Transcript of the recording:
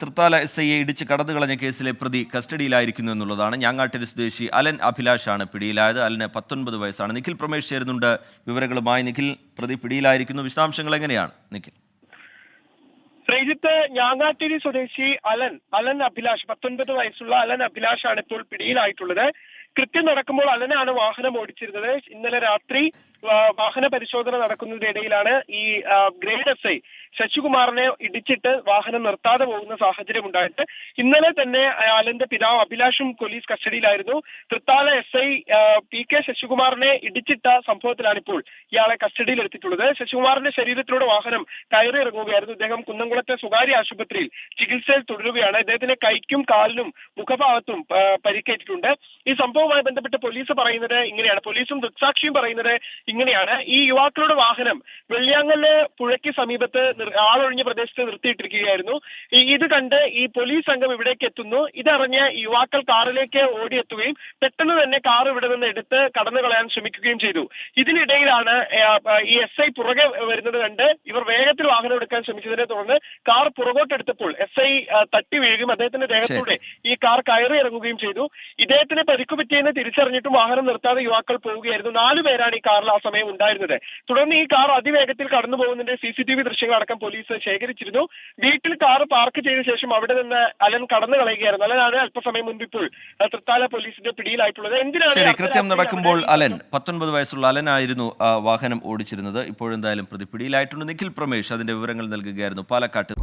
തൃത്താല SIയെ ഇടിച്ച് കടന്നുകളഞ്ഞ കേസിലെ പ്രതി കസ്റ്റഡിയിലായിരിക്കുന്നു എന്നുള്ളതാണ്. ഞാങ്ങാട്ടിരി സ്വദേശി അലൻ അഭിലാഷാണ് പിടിയിലായത്. അലന് 19 വയസ്സാണ്. നിഖിൽ പ്രമേഷ് ചേരുന്നുണ്ട് വിവരങ്ങളുമായി. നിഖിൽ, പ്രതി പിടിയിലായിരിക്കുന്നു, വിശദാംശങ്ങൾ എങ്ങനെയാണ് നിഖിൽ? ശ്രീജിത്ത്, ഞാങ്ങാട്ടിരി സ്വദേശി അലൻ അഭിലാഷ് 19 വയസ്സുള്ള അലൻ അഭിലാഷാണ് ഇപ്പോൾ പിടിയിലായിട്ടുള്ളത്. കൃത്യം നടക്കുമ്പോൾ അലനാണ് വാഹനം ഓടിച്ചിരുന്നത്. ഇന്നലെ രാത്രി വാഹന പരിശോധന നടക്കുന്നതിനിടയിലാണ് ഈ ഗ്രേഡ് SI ശശികുമാറിനെ ഇടിച്ചിട്ട് വാഹനം നിർത്താതെ പോകുന്ന സാഹചര്യം ഉണ്ടായിട്ട് ഇന്നലെ തന്നെ അലന്റെ പിതാവ് അഭിലാഷും പോലീസ് കസ്റ്റഡിയിലായിരുന്നു. തൃത്താല SI PK ശശികുമാറിനെ ഇടിച്ചിട്ട സംഭവത്തിലാണ് ഇപ്പോൾ ഇയാളെ കസ്റ്റഡിയിൽ എടുത്തിട്ടുള്ളത്. ശശികുമാറിന്റെ ശരീരത്തിലൂടെ വാഹനം കയറി ഇറങ്ങുകയായിരുന്നു. ഇദ്ദേഹം കുന്നംകുളത്തെ സ്വകാര്യ ആശുപത്രിയിൽ ചികിത്സയിൽ തുടരുകയാണ്. ഇദ്ദേഹത്തിന് കൈക്കും കാലിനും മുഖഭാഗത്തും പരിക്കേറ്റിട്ടുണ്ട്. ഈ സംഭവവുമായി ബന്ധപ്പെട്ട് പോലീസ് പറയുന്നത് ഇങ്ങനെയാണ്, പോലീസും ദൃക്സാക്ഷിയും പറയുന്നത് ഇങ്ങനെയാണ്. ഈ യുവാക്കളുടെ വാഹനം വെള്ളിയാങ്കല്ല് പുഴയ്ക്ക് സമീപത്ത് ആളൊഴിഞ്ഞ പ്രദേശത്ത് നിർത്തിയിട്ടിരിക്കുകയായിരുന്നു. ഇത് കണ്ട് ഈ പോലീസ് സംഘം ഇവിടേക്ക് എത്തുന്നു. ഇതറിഞ്ഞ് യുവാക്കൾ കാറിലേക്ക് ഓടിയെത്തുകയും പെട്ടെന്ന് തന്നെ കാർ ഇവിടെ നിന്ന് എടുത്ത് കടന്നു കളയാൻ ശ്രമിക്കുകയും ചെയ്തു. ഇതിനിടയിലാണ് ഈ SI പുറകെ വരുന്നത് കണ്ട് ഇവർ വേഗത്തിൽ വാഹനം എടുക്കാൻ ശ്രമിച്ചതിനെ തുടർന്ന് കാർ പുറകോട്ടെടുത്തപ്പോൾ SI തട്ടി വീഴുകയും അദ്ദേഹത്തിന്റെ ദേഹത്തൂടെ ഈ കാർ കയറി ഇറങ്ങുകയും ചെയ്തു. ഇദ്ദേഹത്തിന് പരിക്കു പറ്റിയെന്ന് തിരിച്ചറിഞ്ഞിട്ടും വാഹനം നിർത്താതെ യുവാക്കൾ പോവുകയായിരുന്നു. 4 പേരാണ് ഈ കാറിൽ ആ സമയം ഉണ്ടായിരുന്നത്. തുടർന്ന് ഈ കാർ അതിവേഗത്തിൽ കടന്നു പോകുന്നതിന്റെ CCTV ദൃശ്യങ്ങളടക്കം പോലീസ് ശേഖരിച്ചിരുന്നു. വീട്ടിൽ കാർ പാർക്ക് ചെയ്ത ശേഷം അവിടെ നിന്ന് അലൻ കടന്നു കളയുകയായിരുന്നു. അലനാണ് അല്പസമയം മുൻപ് ഇപ്പോൾ തൃത്താല പോലീസിന്റെ പിടിയിലായിട്ടുള്ളത്. എന്തിനാണ് കൃത്യം നടക്കുമ്പോൾ 19 വയസ്സുള്ള അലനായിരുന്നു വാഹനം ഓടിച്ചിരുന്നത്. ഇപ്പോഴെന്തായാലും പ്രതി പിടിയിലായിട്ടുണ്ട്. നിഖിൽ പ്രമേഷ് അതിന്റെ വിവരങ്ങൾ നൽകുകയായിരുന്നു പാലക്കാട്ട്.